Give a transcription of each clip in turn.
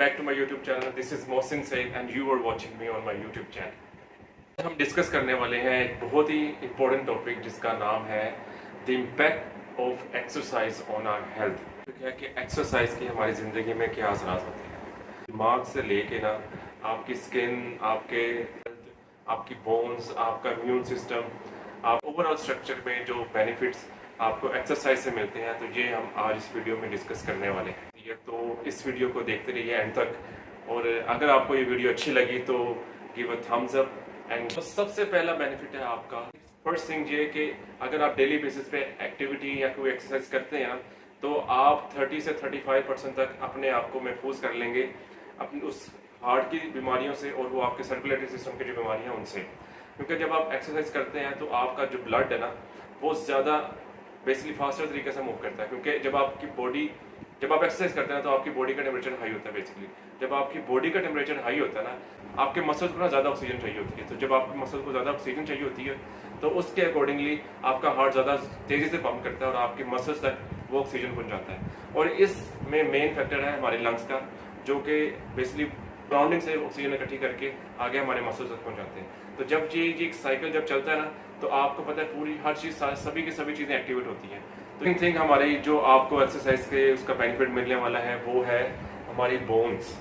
back to my YouTube channel. This is Mohsin Said and you are watching me on my YouTube channel. हम discuss करने वाले हैं एक बहुत ही important topic जिसका नाम है the impact of exercise on our health. तो क्या है कि एक्सरसाइज की हमारी ज़िंदगी में क्या असरात होते हैं, दिमाग से लेके ना आपकी स्किन, आपकी बोन्स, आपका इम्यून सिस्टम, आप ओवरऑल स्ट्रक्चर में जो बेनिफिट्स आपको एक्सरसाइज से मिलते हैं, तो ये हम आज इस वीडियो में डिस्कस करने वाले हैं। तो इस वीडियो को देखते रहिए एंड तक, और अगर आपको ये वीडियो अच्छी लगी तो give a thumbs up. And सबसे पहला बेनिफिट है आपका, फर्स्ट थिंग ये कि अगर आप डेली बेसिस पे एक्टिविटी या कोई एक्सरसाइज करते हैं तो आप 30 से 35% तक अपने आप को महफूज कर लेंगे अपनी उस हार्ट की बीमारियों से और वो आपके सर्कुलेटरी सिस्टम की जो बीमारियां उनसे। क्योंकि जब आप एक्सरसाइज करते हैं तो आपका जो ब्लड है ना वो ज़्यादा बेसिकली फास्टर तरीके से मूव करता है। क्योंकि जब आप एक्सरसाइज करते हैं तो आपकी बॉडी का टेम्परेचर हाई होता है। बेसिकली जब आपकी बॉडी का टेम्परेचर हाई होता है ना, आपके मसल्स को ना ज़्यादा ऑक्सीजन चाहिए होती है। तो जब आपके मसल्स को ज़्यादा ऑक्सीजन चाहिए होती है तो उसके अकॉर्डिंगली आपका हार्ट ज़्यादा तेज़ी से पंप करता है और आपके मसल्स तक वो ऑक्सीजन पहुँच जाता है। और इसमें मेन फैक्टर है हमारे लंग्स का, जो कि बेसिकली सराउंडिंग से ऑक्सीजन इकट्ठी करके आगे हमारे मसल्स तक पहुँचाते हैं। तो जब ये एक साइकिल जब चलता है ना, तो आपको पता है पूरी हर चीज़, सभी की सभी चीज़ें एक्टिवेट होती हैं। तो थिंग हमारी जो आपको एक्सरसाइज के उसका बेनिफिट मिलने वाला है वो है हमारी बोन्स।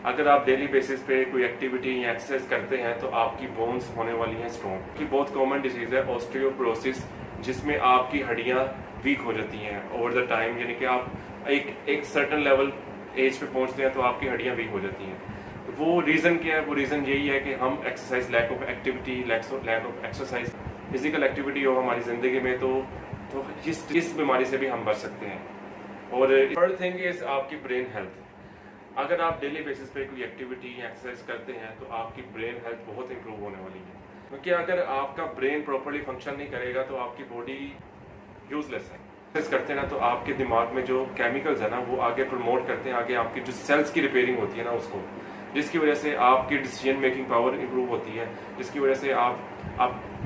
अगर आप डेली बेसिस पे कोई एक्टिविटी या एक्सरसाइज करते हैं तो आपकी बोन्स होने वाली हैं स्ट्रॉन्ग। की बहुत कॉमन डिजीज़ है ऑस्टियोपोरोसिस, जिसमें आपकी हड्डियाँ वीक हो जाती हैं ओवर द टाइम। यानी कि आप एक सर्टन लेवल एज पे पहुँचते हैं तो आपकी हड्डियाँ वीक हो जाती हैं। वो रीज़न क्या है? वो रीज़न यही है कि हम exercise, lack of activity, lack of exercise, physical activity हो हमारी ज़िंदगी में, तो इस बीमारी से भी हम बच सकते हैं। और थर्ड थिंग इज आपकी ब्रेन हेल्थ। अगर आप डेली बेसिस पे कोई एक्टिविटी या एक्सरसाइज करते हैं तो आपकी ब्रेन हेल्थ बहुत इंप्रूव होने वाली है। क्योंकि अगर आपका ब्रेन प्रॉपर्ली फंक्शन नहीं करेगा तो आपकी बॉडी यूजलेस है। एक्सरसाइज करते हैं ना तो आपके दिमाग में जो केमिकल्स है ना वो आगे प्रमोट करते हैं, आगे आपकी जो सेल्स की रिपेयरिंग होती है ना उसको, जिसकी वजह से आपकी डिसीजन मेकिंग पावर इंप्रूव होती है, जिसकी वजह से आप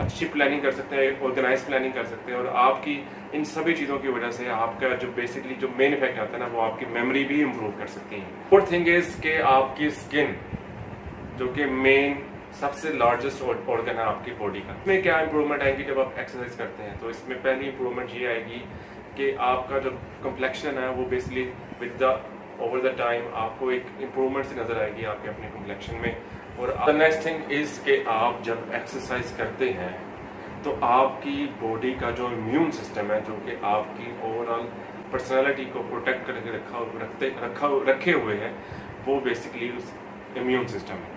अच्छी प्लानिंग कर सकते हैं, ऑर्गेनाइज प्लानिंग कर सकते हैं। और आपकी इन सभी चीज़ों की वजह से आपका जो बेसिकली जो मेन इफेक्ट आता है ना वो आपकी मेमोरी भी इंप्रूव कर सकती है। फोर्थ थिंग इज कि आपकी स्किन, जो कि मेन सबसे लार्जेस्ट ऑर्गन है आपकी बॉडी का, इसमें क्या इंप्रूवमेंट आएगी जब आप एक्सरसाइज करते हैं? तो इसमें पहली इंप्रूवमेंट ये आएगी कि आपका जो कम्प्लेक्शन है वो basically with the over the time आपको एक इम्प्रूवमेंट सी नजर आएगी आपके अपने कम्प्लेक्शन में। और द नेक्स्ट थिंग इज कि आप जब एक्सरसाइज करते हैं तो आपकी बॉडी का जो इम्यून सिस्टम है, जो कि आपकी ओवरऑल पर्सनालिटी को प्रोटेक्ट करके रखे हुए हैं, वो बेसिकली उस इम्यून सिस्टम है।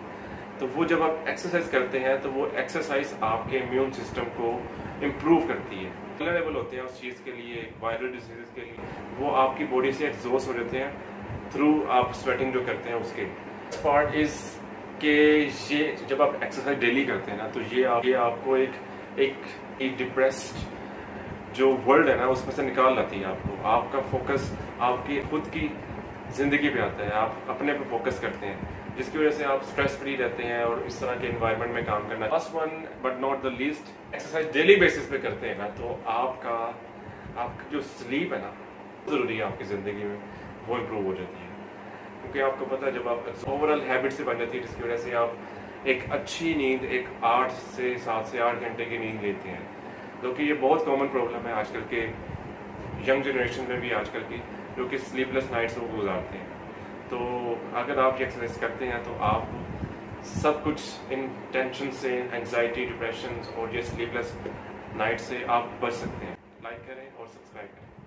तो वो जब आप एक्सरसाइज करते हैं तो वो एक्सरसाइज आपके इम्यून सिस्टम को इम्प्रूव करती है। वल्नरेबल होते हैं उस चीज़ के लिए, वायरल डिजीज के लिए, वो आपकी बॉडी से एग्जॉस्ट हो जाते हैं थ्रू आप स्वेटिंग जो करते हैं उसके। पार्ट इज कि ये जब आप एक्सरसाइज डेली करते हैं ना तो ये आपको एक डिप्रेस्ड जो वर्ल्ड है ना उसमें से निकाल लाती है आपको। आपका फोकस आपकी खुद की ज़िंदगी पे आता है, आप अपने पे फोकस करते हैं, जिसकी वजह से आप स्ट्रेस फ्री रहते हैं और इस तरह के एनवायरनमेंट में काम करना। Last one but not the least, exercise daily basis पे करते हैं ना तो आपकी जो स्लीप है ना ज़रूरी है आपकी ज़िंदगी में, वो इम्प्रूव हो जाती है। क्योंकि आपको पता है जब आप ओवरऑल हैबिट से बन जाती है, जिसकी वजह से आप एक अच्छी नींद, एक 7 से 8 घंटे की नींद लेते हैं, जो कि ये बहुत कॉमन प्रॉब्लम है आजकल के यंग जनरेशन में भी, आजकल की, जो कि स्लीपलेस नाइट्स वो गुजारते हैं। तो अगर आप ये एक्सरसाइज करते हैं तो आप सब कुछ इन टेंशन से, एंग्जाइटी, डिप्रेशन और ये स्लीपलेस नाइट से आप बच सकते हैं। लाइक करें और सब्सक्राइब करें।